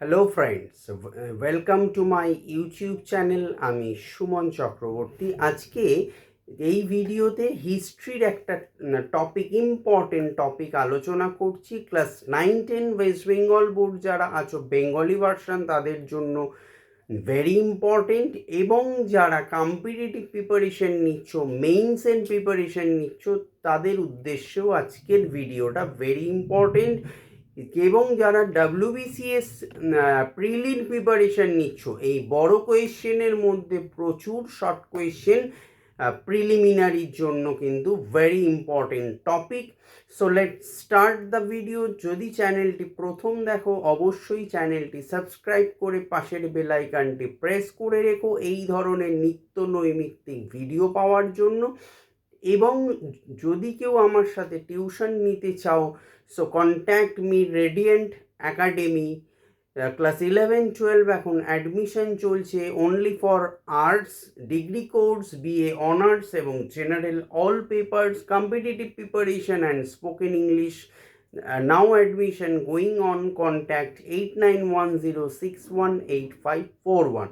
Hello friends, welcome to my YouTube channel. আমি সুমন চক্রবর্তী। আজকে এই ভিডিওতে হিস্ট্রির একটা ইম্পর্টেন্ট টপিক আলোচনা করছি। ক্লাস 9-10 ওয়েস্ট বেঙ্গল বোর্ড যারা আছো, বেঙ্গলি ভার্সন তাদের জন্য ভেরি ইম্পর্টেন্ট, এবং যারা কম্পিটিটিভ প্রিপারেশন নিচ্ছ, মেইনস এন্ড প্রিপারেশন নিচ্ছ, তাদের উদ্দেশ্যেও আজকের ভিডিওটা ভেরি ইম্পর্টেন্ট। এবং যারা WBCS প্রিলিম প্রিপারেশন নিচ্ছ, এই বড় কোয়েশ্চেনের মধ্যে প্রচুর শর্ট কোয়েশ্চেন প্রিলিমিনারির জন্য কিন্তু very important topic. So let start the video. যদি চ্যানেলটি প্রথম দেখো, অবশ্যই চ্যানেলটি সাবস্ক্রাইব করে পাশের বেল আইকনটি প্রেস করে রেখো এই ধরনের নিত্য নৈমিত্তিক ভিডিও পাওয়ার জন্য। এবং যদি কেউ আমার সাথে টিউশন নিতে চাও, so contact me radiant academy. Class 11-12 এখন অ্যাডমিশন চলছে only for arts degree course, BA honours এবং general all papers, competitive preparation and spoken English. Now admission going on. Contact 8910618541.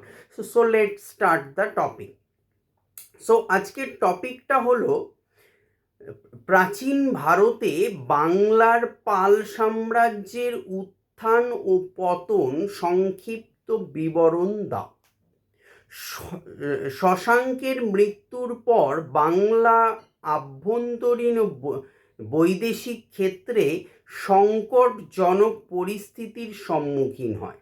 So let's start the topic. So আজকের টপিকটা হলো প্রাচীন ভারতে বাংলার পাল সাম্রাজ্যের উত্থান ও পতন সংক্ষিপ্ত বিবরণ দাও। শশাঙ্কের মৃত্যুর পর বাংলা আভ্যন্তরীণ ও বৈদেশিক ক্ষেত্রে সংকটজনক পরিস্থিতির সম্মুখীন হয়।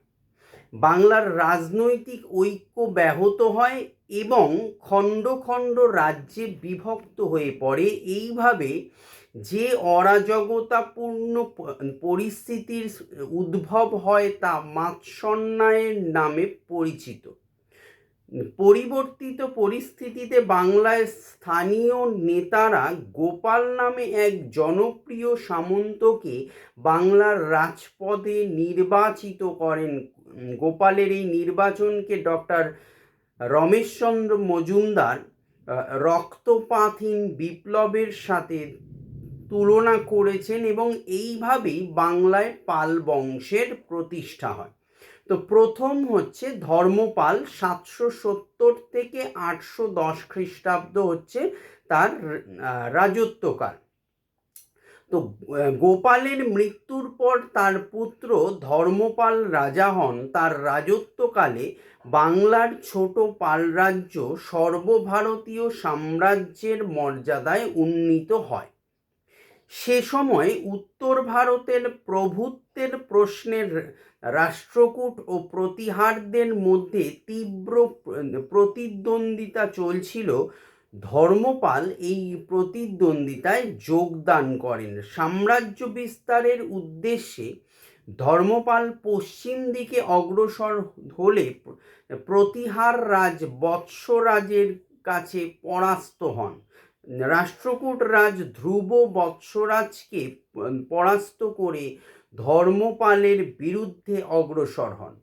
বাংলার রাজনৈতিক ঐক্য ব্যাহত হয় এবং খণ্ড খণ্ড রাজ্যে বিভক্ত হয়ে পড়ে। এইভাবে যে অরাজকতাপূর্ণ পরিস্থিতির উদ্ভব হয় তা মাৎসন্যায়ের নামে পরিচিত। পরিবর্তিত পরিস্থিতিতে বাংলায় স্থানীয় নেতারা গোপাল নামে এক জনপ্রিয় সামন্তকে বাংলার রাজপদে নির্বাচিত করেন। গোপালের এই নির্বাচনকে ডক্টর রমেশচন্দ্র মজুমদার রক্তপাতহীন বিপ্লবের সাথে তুলনা করেছেন, এবং এইভাবেই বাংলায় পাল বংশের প্রতিষ্ঠা হয়। তো প্রথম হচ্ছে ধর্মপাল, 770 থেকে 810 খ্রিস্টাব্দ হচ্ছে তার রাজত্বকাল। তো গোপালের মৃত্যুর পর তার পুত্র ধর্মপাল রাজা হন। তার রাজত্বকালে বাংলার ছোট পাল রাজ্য সর্বভারতীয় সাম্রাজ্যের মর্যাদায় উন্নীত হয়। সে সময় উত্তর ভারতের প্রভুত্বের প্রশ্নের রাষ্ট্রকূট ও প্রতিহারদের মধ্যে তীব্র প্রতিদ্বন্দ্বিতা চলছিল। ধর্মপাল এই প্রতিদ্বন্দ্বিতায় যোগদান করেন। সাম্রাজ্য বিস্তারের উদ্দেশ্যে ধর্মপাল পশ্চিম দিকে অগ্রসর হলে প্রতিহার রাজ বৎসরাজের কাছে পরাস্ত হন। রাষ্ট্রকূট রাজ ধ্রুব বৎসরাজকে পরাস্ত করে ধর্মপালের বিরুদ্ধে অগ্রসর হন।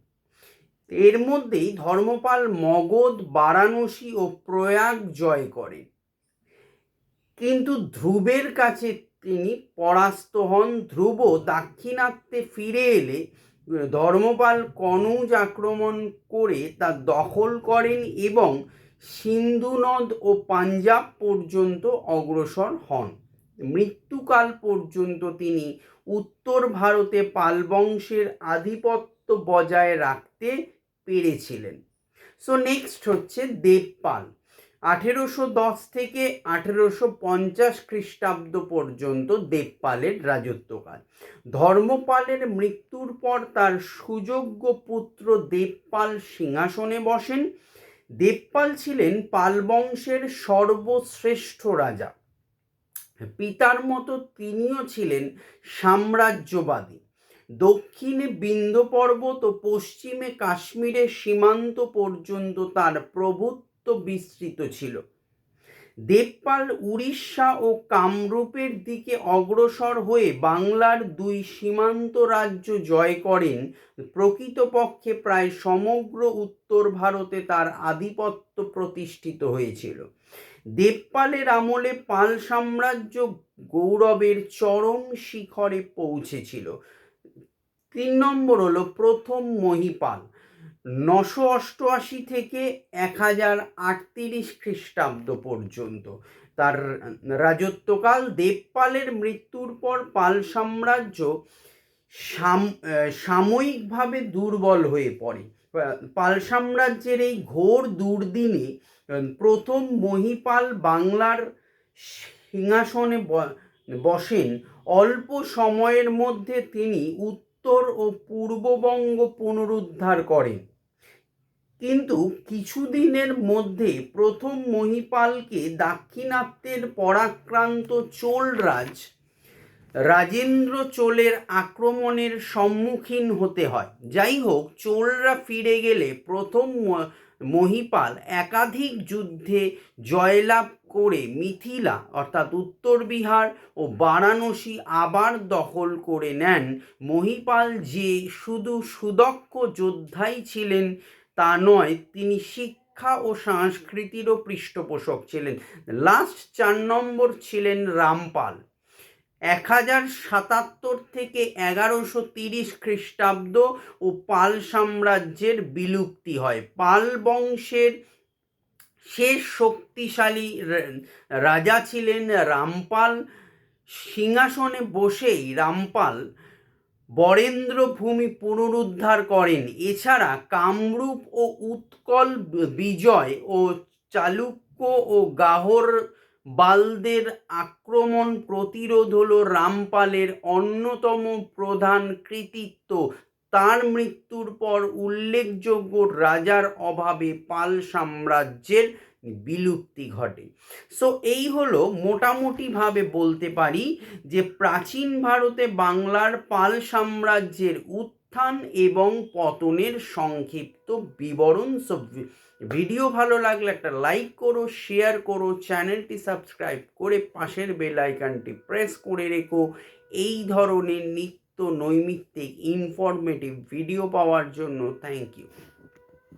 এর মধ্যেই ধর্মপাল মগধ, বারাণসী ও প্রয়াগ জয় করেন, কিন্তু ধ্রুবের কাছে তিনি পরাস্ত হন। ধ্রুব দাক্ষিণাত্যে ফিরে এলে ধর্মপাল কনৌজ আক্রমণ করে তা দখল করেন এবং সিন্ধু নদ ও পাঞ্জাব পর্যন্ত অগ্রসর হন। মৃত্যুকাল পর্যন্ত তিনি উত্তর ভারতে পাল বংশের আধিপত্য বজায় রাখতে পেরেছিলেন। সো নেক্সট হচ্ছে দেবপাল, 1810 থেকে 1850 খ্রিস্টাব্দ পর্যন্ত দেবপালের রাজত্বকাল। ধর্মপালের মৃত্যুর পর তার সুযোগ্য পুত্র দেবপাল সিংহাসনে বসেন। দেবপাল ছিলেন পাল বংশের সর্বশ্রেষ্ঠ রাজা। পিতার মতো তিনিও ছিলেন সাম্রাজ্যবাদী। দক্ষিণে বিন্ধ্য পর্বত ও পশ্চিমে কাশ্মীরের সীমান্ত পর্যন্ত তার প্রভুত্ব বিস্তৃত ছিল। দেবপাল উড়িষ্যা ও কামরূপের দিকে অগ্রসর হয়ে বাংলার দুই সীমান্ত রাজ্য জয় করেন। প্রকৃতপক্ষে প্রায় সমগ্র উত্তর ভারতে তার আধিপত্য প্রতিষ্ঠিত হয়েছিল। দেবপালের আমলে পাল সাম্রাজ্য গৌরবের চরম শিখরে পৌঁছেছিল। 3 নম্বর হলো প্রথম মহিপাল, 988 থেকে 1038 খ্রিস্টাব্দ পর্যন্ত তার রাজত্বকাল। দেবপালের মৃত্যুর পর পাল সাম্রাজ্য সাময়িকভাবে দুর্বল হয়ে পড়ে। পাল সাম্রাজ্যের এই ঘোর দুর্দিনে প্রথম মহিপাল বাংলার সিংহাসনে বসেন। অল্প সময়ের মধ্যে তিনি উত্তর ও পূর্ববঙ্গ পুনরুদ্ধার করেন, কিন্তু কিছুদিনের মধ্যে প্রথম মহিপালকে দাক্ষিণাত্যের পরাক্রান্ত চোলরাজ রাজেন্দ্র চোলের আক্রমণের সম্মুখীন হতে হয়। যাই হোক, চোলরা ফিরে গেলে প্রথম মহিপাল একাধিক যুদ্ধে জয়লাভ করে মিথিলা অর্থাৎ উত্তর বিহার ও বারাণসী আবার দখল করে নেন। মহিপাল যে শুধু সুদক্ষ যোদ্ধাই ছিলেন তা নয়, তিনি শিক্ষা ও সংস্কৃতিরও পৃষ্ঠপোষক ছিলেন। লাস্ট 4 নম্বর ছিলেন রামপাল। 1077 থেকে 1130 খ্রিস্টাব্দ ও পাল সাম্রাজ্যের বিলুপ্তি হয়। পাল বংশের শেষ শক্তিশালী রাজা ছিলেন রামপাল। সিংহাসনে বসেই রামপাল বরেন্দ্র ভূমি পুনরুদ্ধার করেন। এছাড়া কামরূপ ও উৎকল বিজয় ও চালুক্য ও গাহর বালদের আক্রমণ প্রতিরোধ হল রামপালের অন্যতম প্রধান কৃতিত্ব। তার মৃত্যুর পর উল্লেখযোগ্য রাজার অভাবে পাল সাম্রাজ্যের বিলুপ্তি ঘটে। সো এই হলো মোটামুটিভাবে বলতে পারি যে প্রাচীন ভারতে বাংলার পাল সাম্রাজ্যের উত্থান এবং পতনের সংক্ষিপ্ত বিবরণ। সো ভিডিও ভালো লাগলে একটা লাইক করো, শেয়ার করো, চ্যানেলটি সাবস্ক্রাইব করে পাশের বেল আইকনটি প্রেস করে রেখো এই ধরনের নিত্য নৈমিত্তিক ইনফরমেটিভ ভিডিও পাওয়ার জন্য। Thank you.